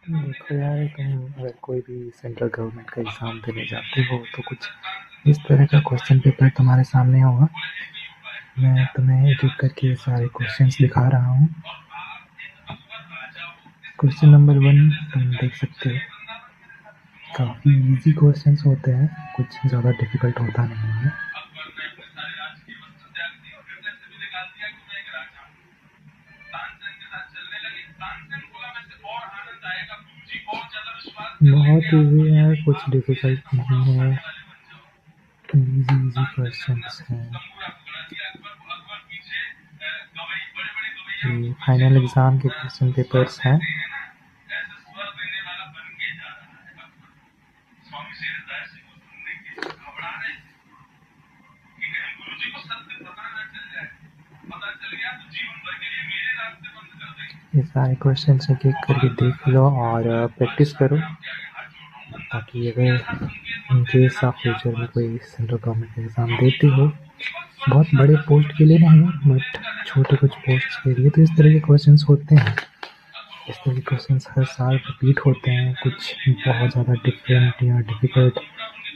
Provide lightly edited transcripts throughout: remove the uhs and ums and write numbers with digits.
देखो यार, तुम अगर कोई भी सेंट्रल गवर्नमेंट का एग्ज़ाम देने जाते हो तो कुछ इस तरह का क्वेश्चन पेपर तुम्हारे सामने होगा। मैं तुम्हें एक-एक करके सारे क्वेश्चंस दिखा रहा हूँ। क्वेश्चन नंबर 1 तुम देख सकते हो। काफ़ी इजी क्वेश्चंस होते हैं, कुछ ज़्यादा डिफ़िकल्ट होता नहीं है। बहुत इजी है, कुछ डिफ़िकल्ट नहीं है। इजी क्वेश्चंस हैं। ये फाइनल एग्ज़ाम के क्वेश्चन पेपर्स हैं। ये सारे क्वेश्चंस एक-एक करके देख लो और प्रैक्टिस करो, ताकि अगर इन केस आप फ्यूचर में कोई सेंट्रल गवर्नमेंट एग्ज़ाम देते हो, बहुत बड़े पोस्ट के लिए नहीं बट छोटे कुछ पोस्ट्स के लिए, तो इस तरह के क्वेश्चंस होते हैं। इस तरह के क्वेश्चंस हर साल रिपीट होते हैं, कुछ बहुत ज़्यादा डिफरेंट या डिफ़िकल्ट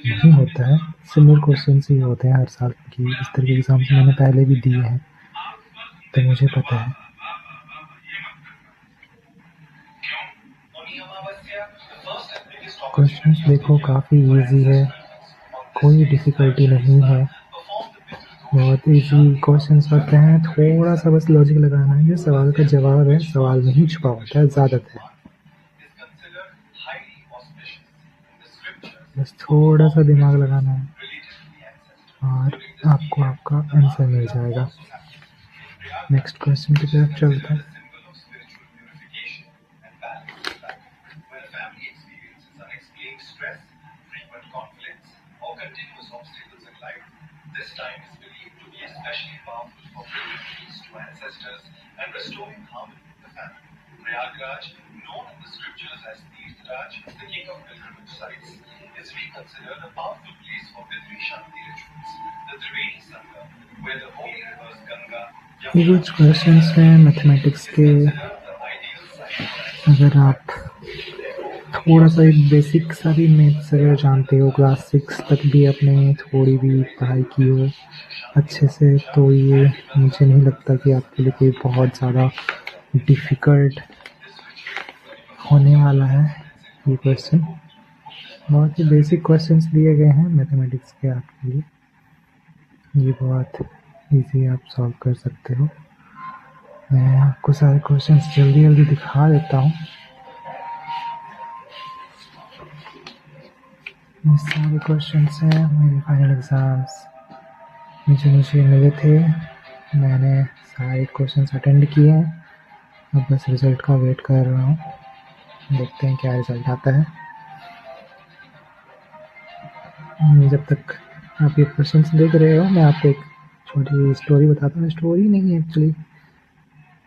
नहीं होता है। सिमिलर क्वेश्चंस ही होते हैं हर साल की। इस तरह के एग्ज़ाम्स मैंने पहले भी दिए हैं, तो मुझे पता है। क्वेश्चंस देखो, काफ़ी इजी है, कोई डिफ़िकल्टी नहीं है। बहुत इजी क्वेश्चंस होते हैं, थोड़ा सा बस लॉजिक लगाना है। जो सवाल का जवाब है, सवाल में ही छुपा होता है ज़्यादातर। बस थोड़ा सा दिमाग लगाना है और आपको आपका आंसर मिल जाएगा। नेक्स्ट क्वेश्चन की तरफ चलते हैं। ये कुछ क्वेश्चंस हैं मैथमेटिक्स के। अगर आप थोड़ा सा एक बेसिक सा भी मैथ्स अगर जानते हो, क्लास 6 तक भी आपने थोड़ी भी पढ़ाई की हो अच्छे से, तो ये मुझे नहीं लगता कि आपके लिए कोई बहुत ज़्यादा डिफ़िकल्ट होने वाला है। ये क्वेश्चन बहुत ही बेसिक क्वेश्चंस दिए गए हैं मैथमेटिक्स के आपके लिए। ये बहुत इजी आप सॉल्व कर सकते हो। मैं आपको सारे क्वेश्चंस जल्दी दिखा देता हूँ। ये सारे क्वेश्चंस हैं मेरे फाइनल एग्ज़ाम्स में जो मुझे मिले थे। मैंने सारे क्वेश्चंस अटेंड किए हैं, अब बस रिज़ल्ट का वेट कर रहा हूँ। देखते हैं क्या रिज़ल्ट आता है। जब तक आप ये क्वेश्चंस देख रहे हो, मैं आपको एक छोटी स्टोरी बताता हूँ। स्टोरी नहीं, एक्चुअली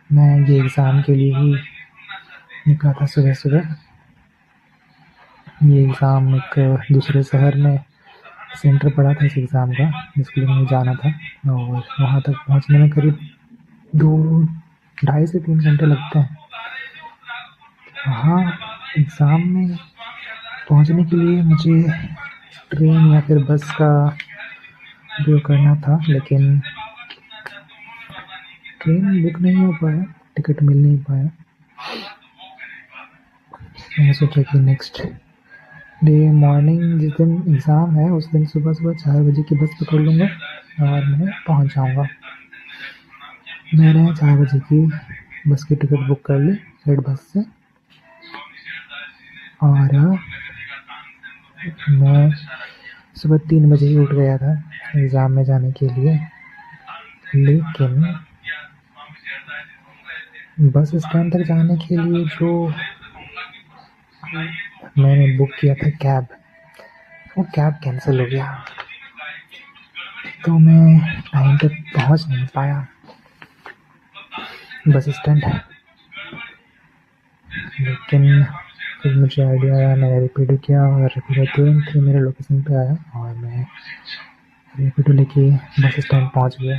मैं ये एग्ज़ाम के लिए ही निकला था सुबह। ये एग्ज़ाम एक दूसरे शहर में सेंटर पड़ा था इस एग्ज़ाम का, जिसके लिए मुझे जाना था, और वहाँ तक पहुँचने में करीब 2 ढाई से 3 घंटे लगते हैं। वहाँ एग्ज़ाम में पहुँचने के लिए मुझे ट्रेन या फिर बस का उपयोग करना था, लेकिन ट्रेन बुक नहीं हो पाया, टिकट मिल नहीं पाया। मैंने सोचा कि नेक्स्ट डे मॉर्निंग, जिस दिन एग्ज़ाम है उस दिन सुबह 4 बजे की बस पकड़ लूँगा और मैं पहुँच जाऊँगा। मैंने 4 बजे की बस की टिकट बुक कर ली रेड बस से, और मैं सुबह 3 बजे ही उठ गया था एग्ज़ाम में जाने के लिए। लेकिन बस स्टैंड तक जाने के लिए जो मैंने बुक किया था कैब, वो कैब कैंसिल हो गया, तो मैं टाइम पे पहुँच नहीं पाया बस स्टैंड। लेकिन फिर मुझे आइडिया आया, मैंने रैपिडो किया और रैपिडो तुरंत ही मेरे लोकेशन पे आया और मैं रैपिडो लेके बस स्टैंड पहुँच गया,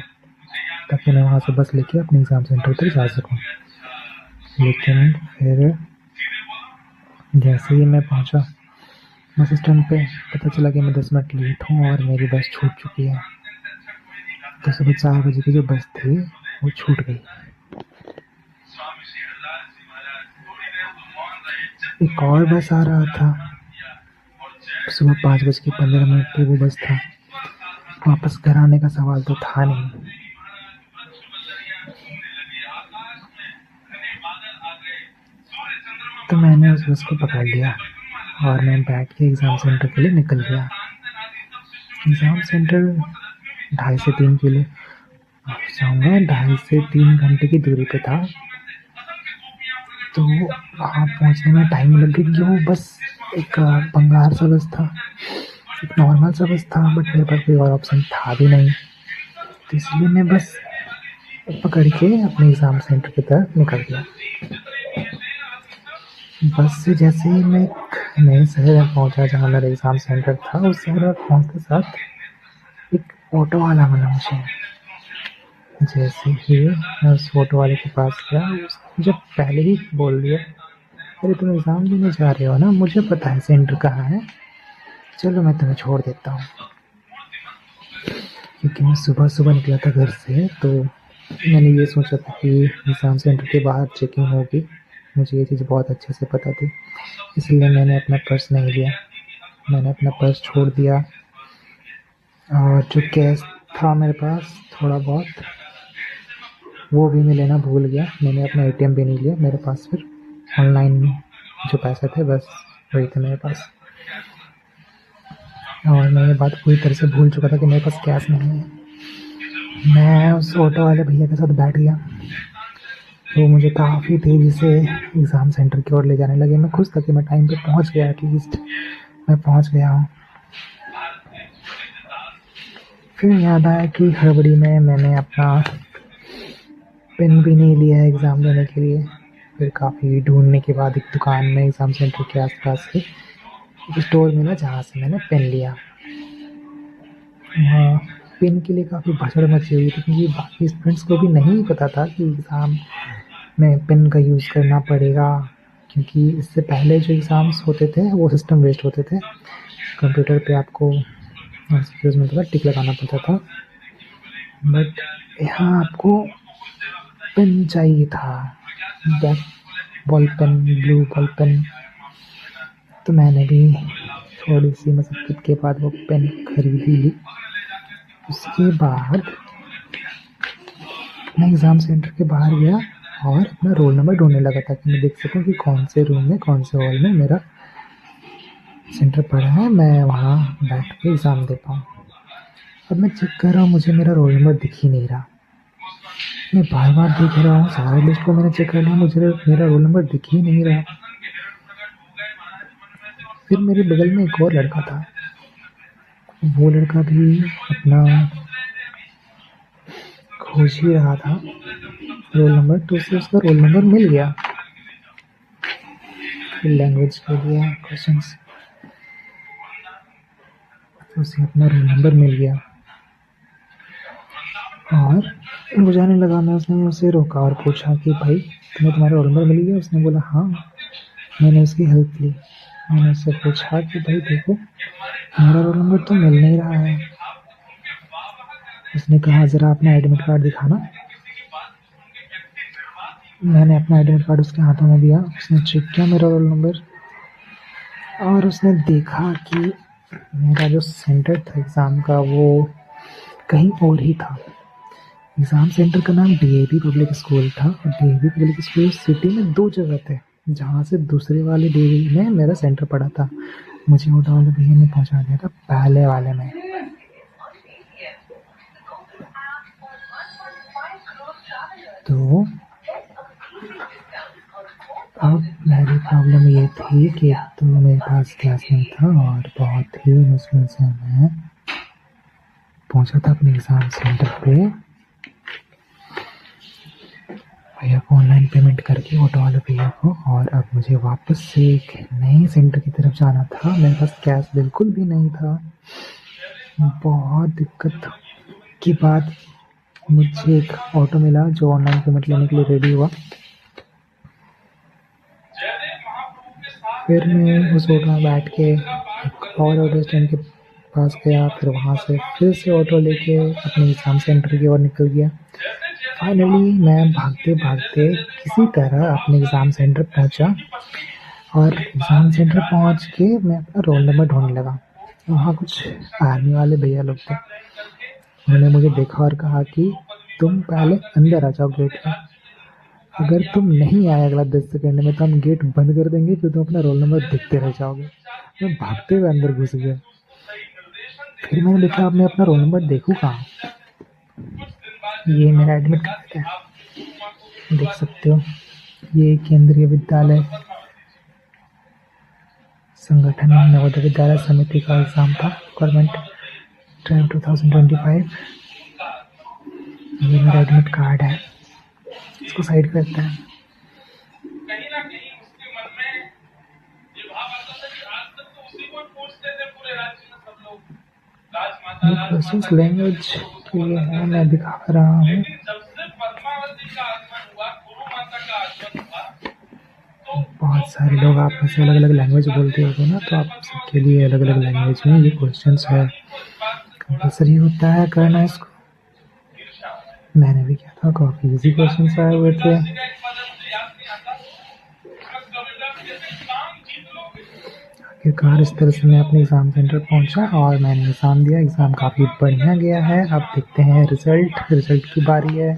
ताकि मैं वहाँ से बस लेके अपने एग्ज़ाम सेंटर तक जा सकूँ। लेकिन फिर जैसे ही मैं पहुंचा बस स्टैंड पे, पता चला कि मैं 10 मिनट लेट हूँ और मेरी बस छूट चुकी है। तो सुबह 4 बजे की जो बस थी वो छूट गई। एक और बस आ रहा था, सुबह 5:15 पे वो बस था। वापस घर आने का सवाल तो था नहीं। तो मैंने उस बस को पकड़ लिया और मैं बैठ के एग्ज़ाम सेंटर के लिए निकल गया। एग्ज़ाम सेंटर 2.5 से 3 किलो जाऊँगा, 2.5 से 3 घंटे की दूरी पे था। तो वहाँ पहुँचने में टाइम लग गया क्यों, बस एक भंगार सा बस था, एक नॉर्मल सा बस था, बट मेरे पास कोई और ऑप्शन था भी नहीं। तो इसलिए मैं बस पकड़ के अपने एग्ज़ाम सेंटर की तरफ निकल गया। बस से जैसे ही मैं एक नए शहर में पहुँचा जहाँ मेरा एग्ज़ाम सेंटर था, उस शहर में पहुँचते साथ एक ऑटो वाला मिला मुझे। जैसे ही मैं उस ऑटो वाले के पास गया, उसने मुझे पहले ही बोल दिया, अरे तुम एग्ज़ाम देने जा रहे हो ना, मुझे पता है सेंटर कहाँ है, चलो मैं तुम्हें छोड़ देता हूँ। क्योंकि मैं सुबह सुबह निकला था घर से, तो मैंने ये सोचा था कि एग्ज़ाम सेंटर के बाहर चेकिंग होगी, मुझे ये चीज़ बहुत अच्छे से पता थी। इसलिए मैंने अपना पर्स नहीं लिया, मैंने अपना पर्स छोड़ दिया और जो कैश था मेरे पास थोड़ा बहुत, वो भी मैं लेना भूल गया। मैंने अपना एटीएम भी नहीं लिया, मेरे पास फिर ऑनलाइन जो पैसे थे बस वही थे मेरे पास। और मैं ये बात पूरी तरह से भूल चुका था कि मेरे पास कैश नहीं है। मैं उस ऑटो वाले भैया के साथ बैठ गया, वो मुझे काफ़ी तेज़ी से एग्ज़ाम सेंटर की ओर ले जाने लगे। मैं खुश था कि मैं टाइम पे पहुंच गया, एटलीस्ट मैं पहुंच गया हूँ। फिर याद आया कि हड़बड़ी में मैंने अपना पेन भी नहीं लिया है एग्ज़ाम देने के लिए। फिर काफ़ी ढूंढने के बाद एक दुकान में एग्ज़ाम सेंटर के आसपास ही एक स्टोर मिला जहाँ से मैंने पेन लिया। वहाँ पेन के लिए काफ़ी भसड़ मची हुई थी क्योंकि बाकी स्टूडेंट्स को भी नहीं पता था कि एग्ज़ाम में पेन का यूज़ करना पड़ेगा, क्योंकि इससे पहले जो एग्ज़ाम्स होते थे वो सिस्टम बेस्ड होते थे। कंप्यूटर पे आपको एमसीक्यूज़ मिलता था, टिक लगाना पड़ता था, बट यहाँ आपको पेन चाहिए था, black ball pen, blue ball pen. तो मैंने भी थोड़ी सी मशक्क़त के बाद वो पेन खरीद ही ली। उसके बाद मैं एग्ज़ाम सेंटर के बाहर गया और अपना रोल नंबर ढूंढने लगा ताकि मैं देख सकूं कि कौन से रूम में, कौन से हॉल में मेरा सेंटर पड़ा है, मैं वहाँ बैठ के एग्ज़ाम दे पाऊँ। अब मैं चेक कर रहा हूँ, मुझे मेरा रोल नंबर दिख ही नहीं रहा। मैं बार बार देख रहा हूँ, सारे लिस्ट को मैंने चेक कर लिया, मुझे मेरा रोल नंबर दिख ही नहीं रहा। फिर मेरे बगल में एक और लड़का था, वो लड़का भी अपना खोज ही रहा था रोल नंबर, तो उसे उसका रोल नंबर मिल गया। फिर लैंग्वेज के लिए क्वेश्चंस, उसे अपना रोल नंबर मिल गया और वो जाने लगा। मैं उसने उसे रोका और पूछा कि भाई तुम्हें तुम्हारा रोल नंबर मिल गया? उसने बोला हाँ। मैंने उसकी हेल्प ली, मैंने उससे पूछा कि भाई देखो मेरा रोल नंबर तो मिल नहीं रहा है। उसने कहा ज़रा अपना एडमिट कार्ड दिखाना। मैंने अपना एडमिट कार्ड उसके हाथों में दिया, उसने चेक किया मेरा रोल नंबर और उसने देखा कि मेरा जो सेंटर था एग्ज़ाम का वो कहीं और ही था। एग्ज़ाम सेंटर का नाम डीएवी पब्लिक स्कूल था और डीएवी पब्लिक स्कूल सिटी में 2 जगह थे, जहाँ से दूसरे वाले डीएवी में मेरा सेंटर पड़ा था। मुझे ऑटो वाले भैया ने पहुँचा दिया था पहले वाले में। तो अब मेरी प्रॉब्लम ये थी कि तो मेरे पास कैश नहीं था और बहुत ही मुश्किल से मैं पहुँचा था अपने एग्ज़ाम सेंटर पे। भैया को ऑनलाइन पेमेंट करके, ऑटो वाले भैया को, और अब मुझे वापस से एक नए सेंटर की तरफ जाना था। मेरे पास कैश बिल्कुल भी नहीं था। बहुत दिक्कत की बाद मुझे एक ऑटो मिला जो ऑनलाइन पेमेंट लेने के लिए रेडी हुआ। फिर मैं उस ऑटो में बैठ के एक और ऑटो स्टैंड के पास गया, फिर वहाँ से फिर से ऑटो लेके अपने एग्ज़ाम सेंटर की ओर निकल गया। फाइनली मैं भागते-भागते किसी तरह अपने एग्ज़ाम सेंटर पहुँचा और एग्ज़ाम सेंटर पहुँच के मैं अपना रोल नंबर ढूँढने लगा। वहाँ कुछ आर्मी वाले भैया लोग थे। उन्होंने मुझे देखा और कहा कि तुम पहले अंदर आ जाओ गेट के। अगर तुम नहीं आए अगला 10 सेकंड में तो हम गेट बंद कर देंगे, फिर तुम अपना रोल नंबर देखते रह जाओगे। मैं भागते हुए अंदर घुस गया। फिर मैंने देखा अब मैं अपना रोल नंबर देखूँ कहाँ? ये मेरा एडमिट कार्ड है, देख सकते हो। ये केंद्रीय विद्यालय संगठन नवोदय विद्यालय समिति का एग्ज़ाम था, गवर्नमेंट 2025। ये मेरा एडमिट कार्ड है, इसको साइड करते हैं। ये प्रोसेस लैंग्वेज के लिए है, मैं दिखा रहा हूँ। बहुत सारे लोग आप में से अलग अलग लैंग्वेज बोलते हो ना, तो आप सबके लिए अलग अलग लैंग्वेज में ये क्वेश्चंस है। कंपल्सरी होता है करना इसको। मैंने भी किया था, काफ़ी इजी क्वेश्चंस आए हुए थे। आखिरकार इस तरह से मैं अपने एग्ज़ाम सेंटर पहुंचा और मैंने एग्ज़ाम दिया। एग्ज़ाम काफ़ी बढ़िया गया है। अब देखते हैं रिज़ल्ट की बारी है।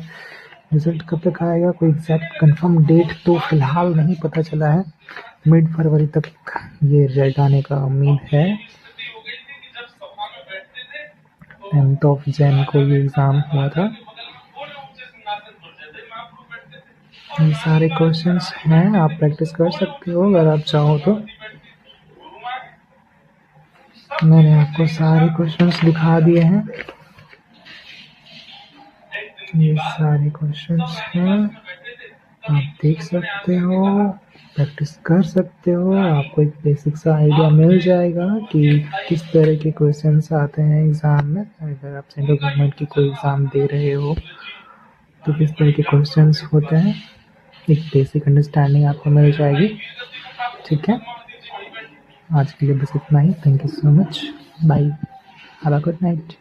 रिज़ल्ट कब तक आएगा कोई एग्जैक्ट कंफर्म डेट तो फ़िलहाल नहीं पता चला है। मिड फरवरी तक ये रिज़ल्ट आने का उम्मीद है। 10 जैन को ये एग्ज़ाम हुआ था। ये सारे क्वेश्चंस हैं, आप प्रैक्टिस कर सकते हो अगर आप चाहो तो। मैंने आपको सारे क्वेश्चंस दिखा दिए हैं। ये सारे क्वेश्चंस हैं, आप देख सकते हो, प्रैक्टिस कर सकते हो। आपको एक बेसिक सा आइडिया मिल जाएगा कि किस तरह के क्वेश्चंस आते हैं एग्ज़ाम में। अगर आप सेंट्रल गवर्नमेंट की कोई एग्ज़ाम दे रहे हो तो किस तरह के क्वेश्चंस होते हैं, एक बेसिक अंडरस्टैंडिंग आपको मिल जाएगी। ठीक है, आज के लिए बस इतना ही। Thank you so much, bye, have a good night.